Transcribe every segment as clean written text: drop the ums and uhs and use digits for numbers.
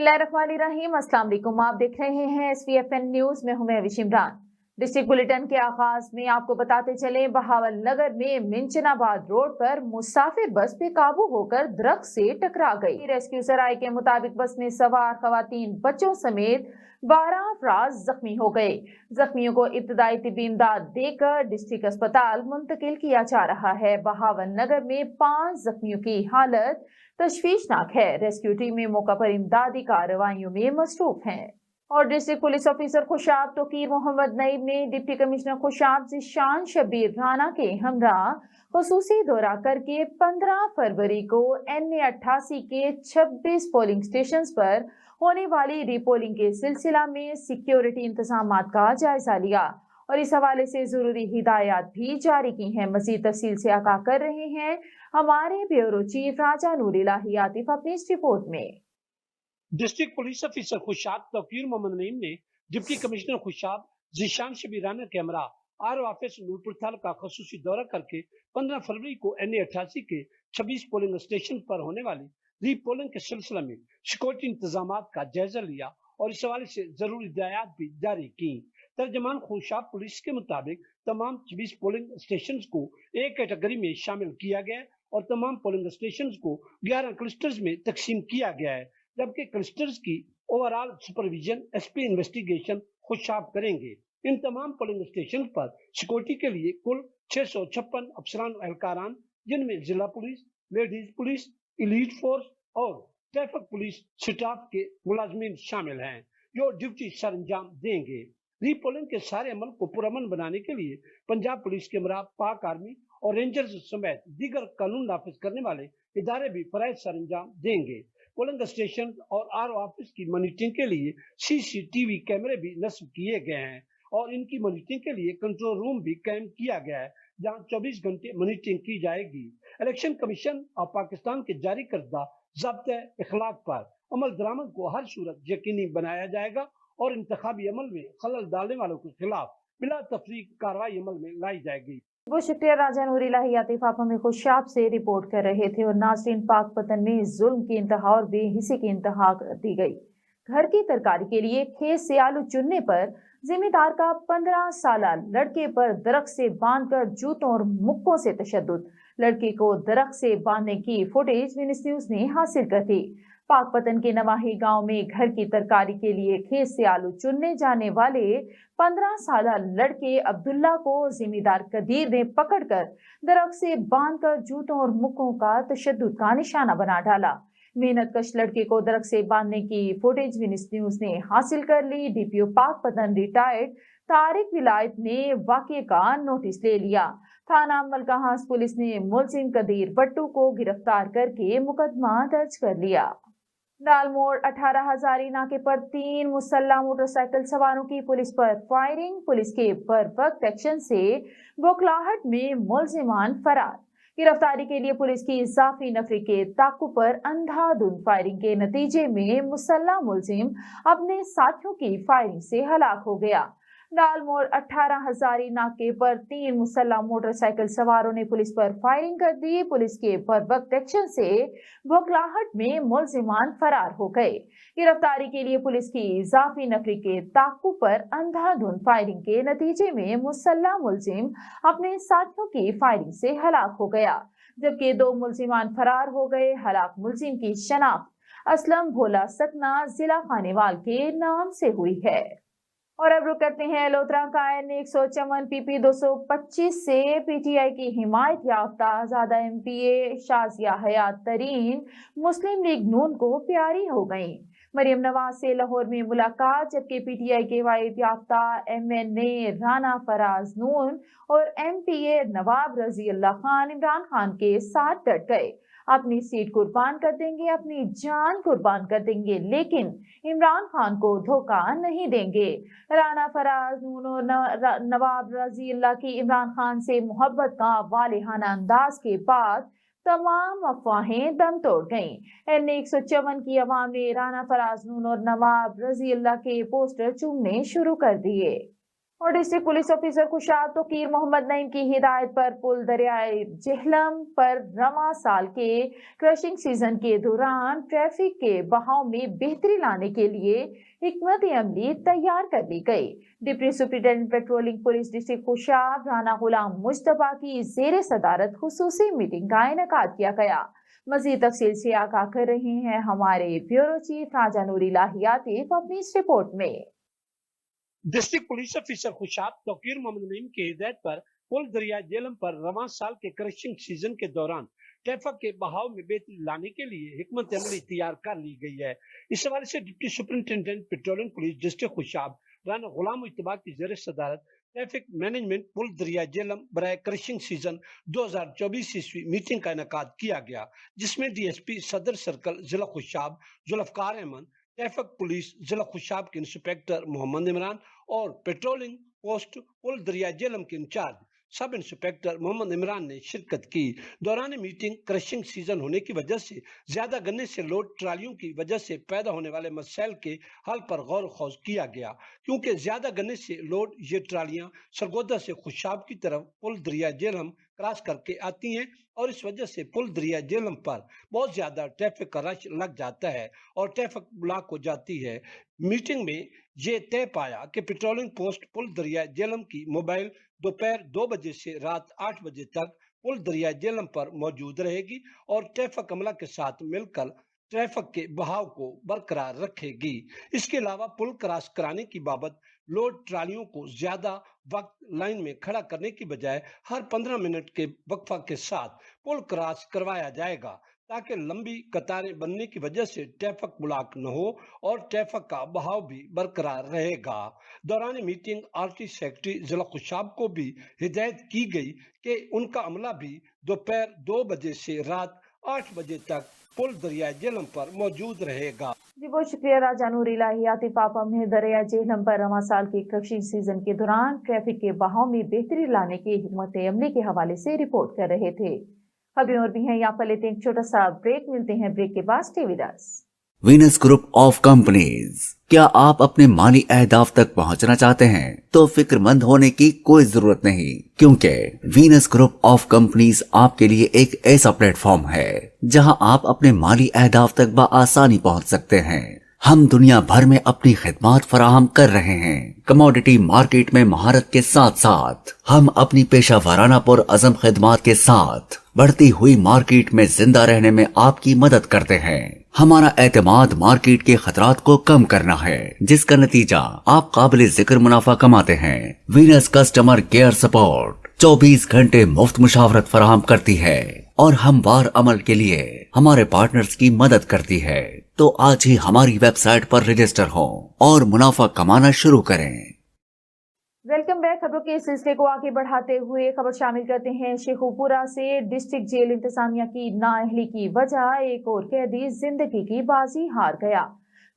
बिस्मिल्लाहिर्रहमानिर्रहीम। अस्सलाम वालेकुम। आप देख रहे हैं SVFN न्यूज में हूं मैं विश इमरान। डिस्ट्रिक्ट बुलेटिन के आगाज में आपको बताते चले, बहावल नगर में मिंचनाबाद रोड पर मुसाफिर बस बेकाबू होकर दरख्त से टकरा गई। रेस्क्यू सराय के मुताबिक बस में सवार खवातीन बच्चों समेत 12 अफराद जख्मी हो गए। जख्मियों को इब्तदाई तिब्बी इमदाद देकर डिस्ट्रिक्ट अस्पताल मुंतकिल किया जा रहा है। बहावल नगर में 5 जख्मियों की हालत तशवीशनाक है। रेस्क्यू टीमें मौका पर इमदादी कार्रवाइयों में मसरूफ हैं। और district police officer Khushab Tauqeer Muhammad Naeem ने डिप्टी कमिश्नर खुशाब ज़ीशान शबीर राना के हमरा खसूसी दौरा करके 15 फरवरी को NA 88 के 26 पोलिंग स्टेशन पर होने वाली रीपोलिंग के सिलसिला में सिक्योरिटी इंतजामात का जायजा लिया और इस हवाले से जरूरी हिदायत भी जारी की हैं। मजीद तफसील से आगाह कर रहे हैं हमारे ब्यूरो चीफ राजा नूर इलाही आतिफ अपनी इस रिपोर्ट में। District police officer Khushab Tauqeer Muhammad Naeem ने डिप्टी कमिश्नर खुशाब ज़ीशान शबीर राना के हमरा आर ऑफिस नूरपुर थाल का खसूसी दौरा करके 15 फरवरी को NA 88 के 26 पोलिंग स्टेशन पर होने वाली रीपोलिंग के सिलसिले में सिक्योरिटी इंतजामात का जायजा लिया और इस हवाले से जरूरी हिदायत भी जारी की। तर्जमान खुशाब पुलिस के मुताबिक तमाम 26 पोलिंग स्टेशन को एक कैटेगरी में शामिल किया गया है और तमाम पोलिंग स्टेशन को 11 क्लस्टर्स में तकसीम किया गया है, जबकि क्लस्टर्स की overall supervision SP investigation Khushab करेंगे। इन तमाम पोलिंग स्टेशन पर सिक्योरिटी के लिए कुल 656 अफसरान एहलकारान, जिनमें जिला police, ladies police, elite force और ट्रैफिक पुलिस स्टाफ के मुलाजमीन शामिल हैं, जो ड्यूटी सर अंजाम देंगे। रीपोलिंग के सारे अमल को पुरअमन बनाने के लिए पंजाब पुलिस के हमरा पाक आर्मी और रेंजर्स समेत दीगर कानून नाफिज करने वाले इदारे भी फराइज सर अंजाम देंगे। पोलिंग स्टेशन और आर ऑफिस की मॉनिटरिंग के लिए CCTV कैमरे भी नस्ब किए गए हैं और इनकी मॉनिटरिंग के लिए कंट्रोल रूम भी कायम किया गया है, जहां 24 घंटे मॉनिटरिंग की जाएगी। इलेक्शन कमीशन ऑफ पाकिस्तान के जारी करदा ज़ब्त इखलाक पर अमल दरामद को हर सूरत यकीनी बनाया जाएगा और इंतखाबी अमल में खलल डालने वालों के खिलाफ बिला तफरीक कार्रवाई अमल में लाई जाएगी। वो शुक्रिया राजा नूर इलाही आतिफ, आप हमें खुशाब से रिपोर्ट कर रहे थे। और नाज़रीन, पाकपतन में जुल्म की इंतहा और बेहिसी की इंतहा कर दी गई। घर की तरकारी के लिए खेत से आलू चुनने पर जिम्मेदार का 15 साला लड़के पर दरख्त से बांधकर जूतों और मुक्कों से तशद्दुद। लड़के को दरख्त से बांधने की फुटेज विनिस न्यूज ने हासिल कर दी। पाकपतन के नवाही गांव में घर की तरकारी के लिए खेत से आलू चुनने जाने वाले 15 साला लड़के अब्दुल्ला को जिम्मेदार कदीर ने पकड़कर दरख्त से बांधकर जूतों और मुक्कों का तशद्दुद का निशाना बना डाला। मेहनत कश लड़के को दरख्त से बांधने की फुटेज विनिस न्यूज ने हासिल कर ली। DPO पाकपतन रिटायर्ड तारिक विलायत ने वाक़े का नोटिस ले लिया। थाना मलकाहास पुलिस ने मुलजिम कदीर बट्टू को गिरफ्तार करके मुकदमा दर्ज कर लिया। डालमोड़ 18 हजारी नाके पर 3 मुसल्लह मोटरसाइकिल सवारों की पुलिस पर फायरिंग। पुलिस के बर्वक्त एक्शन से बौखलाहट में मुलजिमान फरार। गिरफ्तारी के लिए पुलिस की इजाफी नफरी के ताक़ुब पर अंधाधुंध फायरिंग के नतीजे में मुसल्लह मुलजिम अपने साथियों की फायरिंग से हलाक हो गया। डालमोड़ 18 हजारी नाके पर 3 मुसल्लह मोटरसाइकिल सवारों ने पुलिस पर फायरिंग कर दी। पुलिस के बर्वक्त एक्शन से बौखलाहट में मुलजिमान फरार हो गए। गिरफ्तारी के लिए पुलिस की इजाफी नफरी के ताक़ुब पर अंधाधुंद फायरिंग के नतीजे में मुसल्लह मुलजिम अपने साथियों की फायरिंग से हलाक हो गया, जबकि 2 मुलजिमान फरार हो गए। हलाक मुलजिम की शनाख्त असलम भोला सकना जिला खानेवाल के नाम से हुई है। और अब रुक करते हैं लोथरा का NA 154 PP 225 से PTI की हिमायत याफ्ता आज़ादा MPA शाजिया हयात तरीन मुस्लिम लीग नून को प्यारी हो गई। मरियम नवाज से लाहौर में मुलाकात, जबकि PTI के वाहिद याफ्ता MNA राना फराज नून और MPA नवाब रजी अल्लाह खान इमरान खान के साथ डट गए। अपनी सीट कुर्बान कर देंगे, अपनी जान कुर्बान कर देंगे, लेकिन इमरान खान को धोखा नहीं देंगे। राना फराज नून और नवाब रजी अल्लाह की इमरान खान से मोहब्बत का वालिहाना अंदाज के बाद तमाम अफवाहें दम तोड़ गईं। NA 154 की अवाम ने राना फराज नून और नवाब रजी अल्लाह के पोस्टर चूमने शुरू कर दिए। और district police officer Khushab Tauqeer Muhammad Naeem की हिदायत पर पुल दरियाए जेहलम पर रवां साल के क्रशिंग सीजन के दौरान ट्रैफिक के बहाव में बेहतरी लाने के लिए हिकमत अमली तैयार कर ली गई। Deputy superintendent patrolling police district Khushab Rana Ghulam Mujtaba की जेर सदारत खुसूसी मीटिंग का इनेकाद किया गया। मजीद तफसील से आगाह कर रहे हैं हमारे ब्यूरो चीफ राजा नूरी लाहियातीफ अपनी इस रिपोर्ट में। District police officer Khushab Tauqeer Muhammad Naeem की हिदायत पर पुल दरिया जेलम पर रवां साल के क्रशिंग सीजन के दौरान ट्रैफिक के बहाव में बेहतरी लाने के लिए हिकमत अमली तैयार कर ली गई है। इस हवाले से deputy superintendent patrolling police district Khushab Rana Ghulam Mujtaba की जेर सदारत ट्रैफिक मैनेजमेंट पुल दरिया जेलम बराए क्रशिंग सीजन 2024 ईस्वी मीटिंग का इनेकाद किया गया, जिसमें डीएसपी सदर सर्कल जिला खुशाब जुल्फकार अहमद, ट्रैफिक पुलिस जिला खुशाब के इंस्पेक्टर मोहम्मद इमरान और पेट्रोलिंग पोस्ट पुल दरिया जेलम के in charge sub inspector Mohammad Imran ने शिरकत की। दौरान मीटिंग क्रशिंग सीजन होने की वजह से ज्यादा गन्ने से लोड ट्रालियों की वजह से पैदा होने वाले मसाइल के हल पर गौर खौज किया गया, क्योंकि ज्यादा गन्ने से लोड ये ट्रालियां सरगोदा से खुशाब की तरफ पुल दरिया जेलम क्रॉस करके आती हैं और इस वजह से पुल दरिया जेलम पर बहुत ज्यादा ट्रैफिक का रश लग जाता है और ट्रैफिक ब्लॉक हो जाती है। मीटिंग में ये तय पाया कि पेट्रोलिंग पोस्ट पुल दरिया जेलम की मोबाइल दोपहर 2 बजे से रात 8 बजे तक पुल दरिया जेलम पर मौजूद रहेगी और ट्रैफिक अमला के साथ मिलकर ट्रैफिक के बहाव को बरकरार रखेगी। इसके अलावा पुल क्रॉस कराने की बाबत लोड ट्रालियों को ज्यादा वक्त लाइन में खड़ा करने की बजाय हर 15 मिनट के वक्फा के साथ पुल क्रॉस करवाया जाएगा, ताकि लंबी कतारें बनने की वजह से ट्रैफिक ब्लॉक न हो और ट्रैफिक का बहाव भी बरकरार रहेगा। दौरान मीटिंग आरटी सेक्रेटरी जिला खुशाब को भी हिदायत की गई कि उनका अमला भी दोपहर 2 बजे से रात 8 बजे तक पुल दरिया जेलम पर मौजूद रहेगा। जी बहुत शुक्रिया राजा नूरी लाहियातीफ। आप हमें दरिया जेहलम पर रवां साल के क्रशिंग सीजन के दौरान ट्रैफिक के बहाव में बेहतरी लाने की हिकमत अमली के हवाले से रिपोर्ट कर रहे थे। अभी और भी हैं, यहाँ पर लेते हैं एक छोटा सा ब्रेक। मिलते हैं ब्रेक के बाद, stay with us. Venus group of companies. क्या आप अपने माली अहदाफ तक पहुंचना चाहते हैं? तो फिक्रमंद होने की कोई जरूरत नहीं, क्योंकि वीनस ग्रुप ऑफ कंपनीज आपके लिए एक ऐसा प्लेटफॉर्म है जहां आप अपने माली अहदाफ तक बआसानी पहुंच सकते हैं। हम दुनिया भर में अपनी खिदमात फराहम कर रहे हैं। कमोडिटी मार्केट में महारत के साथ साथ हम अपनी पेशा वाराना पुर अज़म खिदमात के साथ बढ़ती हुई मार्केट में जिंदा रहने में आपकी मदद करते हैं। हमारा एतमाद मार्केट के खतरात को कम करना है, जिसका नतीजा आप काबिल जिक्र मुनाफा कमाते हैं। वीनस कस्टमर केयर सपोर्ट 24 घंटे मुफ्त मुशावरत फराहम करती है और हमवार अमल के लिए हमारे पार्टनर्स की मदद करती है। तो आज ही हमारी वेबसाइट पर रजिस्टर हो और मुनाफा कमाना शुरू करें। Welcome back. खबरों के सिलसिले को आगे बढ़ाते हुए खबर शामिल करते हैं शेखुपुरा से। डिस्ट्रिक्ट जेल इंतजामिया की नाअहली की वजह एक और कैदी जिंदगी की बाजी हार गया।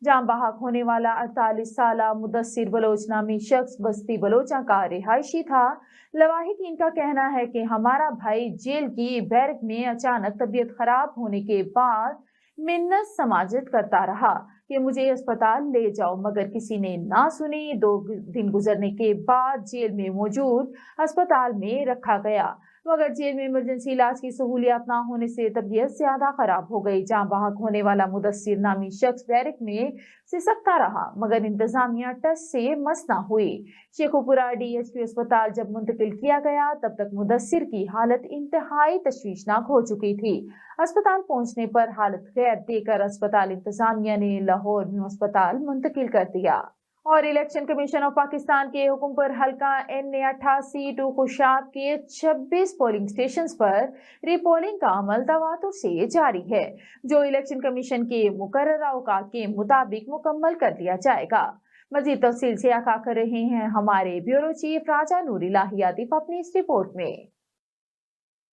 जाम बहक होने वाला 48 साला मुदस्सिर बलोच नामी शख्स बस्ती बलोचा का रिहायशी था। लवाहिकीन का कहना है कि हमारा भाई जेल की बैरक में अचानक तबीयत खराब होने के बाद मिन्नत समाजत करता रहा कि मुझे अस्पताल ले जाओ, मगर किसी ने ना सुनी। 2 दिन गुजरने के बाद जेल में मौजूद अस्पताल में रखा गया, मगर जेल में इमरजेंसी इलाज की सहूलियत ना होने से तबीयत ज्यादा खराब हो गई। जाम बहक होने वाला मुदस्सिर नामी शख्स बैरक में सिसकता रहा, मगर इंतजामिया टस से मस ना हुई। शेखुपुरा DHQ अस्पताल जब मुंतकिल किया गया, तब तक मुदस्सिर की हालत इंतहाई तशवीशनाक हो चुकी थी। अस्पताल पहुंचने पर हालत गैर देकर अस्पताल इंतजामिया ने लाहौर में अस्पताल मुंतकिल कर दिया। और इलेक्शन कमीशन ऑफ पाकिस्तान के हुक्म पर हल्का NA88 खुशाब के 26 पोलिंग स्टेशन पर रीपोलिंग का अमल तवातुर से जारी है, जो इलेक्शन कमीशन के मुकर्रर औकात के मुताबिक मुकम्मल कर लिया जाएगा। मजीद तफसील से आगाह कर रहे हैं हमारे ब्यूरो चीफ राजा नूरी लाहियातीफ अपनी इस रिपोर्ट में।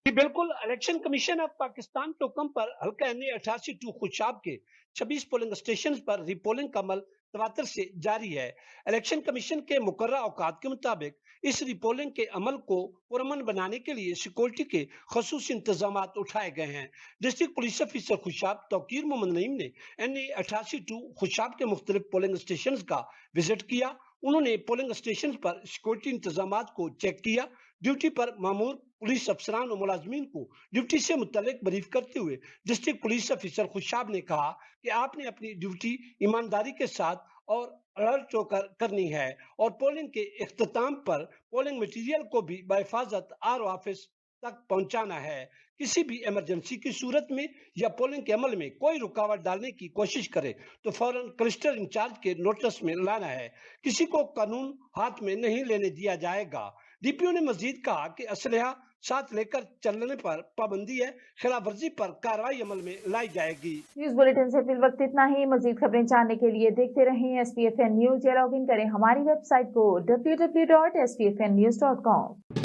बिल्कुल, इलेक्शन कमीशन ऑफ पाकिस्तान के हुक्म पर हल्का NA88 खुशाब के 26 पोलिंग स्टेशन पर रीपोलिंग का अमल तवातर से जारी है। इलेक्शन कमीशन के मुकर्रर औकात के मुताबिक इस रीपोलिंग के अमल को पुरअमन बनाने के लिए सिक्योरिटी के खसूसी इंतजाम उठाए गए हैं। District police officer Khushab Tauqeer Muhammad Naeem ने NA88 खुशाब के मुख्तलिफ पोलिंग स्टेशन का विजिट किया। उन्होंने पोलिंग स्टेशन पर सिक्योरिटी इंतजामात को चेक किया। ड्यूटी पर मामूर पुलिस अफसरान और मुलाजमीन को ड्यूटी से मुतल्लिक ब्रीफ करते हुए डिस्ट्रिक्ट पुलिस ऑफिसर खुशाब ने कहा कि आपने अपनी ड्यूटी ईमानदारी के साथ और अलर्ट होकर करनी है और पोलिंग के इख्तिताम पर पोलिंग मटीरियल को भी बहिफाजत आरओ ऑफिस तक पहुंचाना है। किसी भी इमरजेंसी की सूरत में या पोलिंग के अमल में कोई रुकावट डालने की कोशिश करे तो फौरन क्लस्टर इंचार्ज के नोटिस में लाना है। किसी को कानून हाथ में नहीं लेने दिया जाएगा। डीपीओ ने मजीद कहा कि असलहा साथ लेकर चलने पर पाबंदी है, खिलाफ वर्जी पर कार्रवाई अमल में लाई जाएगी। न्यूज बुलेटिन से फिल वक्त इतना ही। मजीद खबरें जानने के लिए देखते रहें SPFN न्यूज या लॉग इन करें हमारी वेबसाइट को www.spfnnews.com।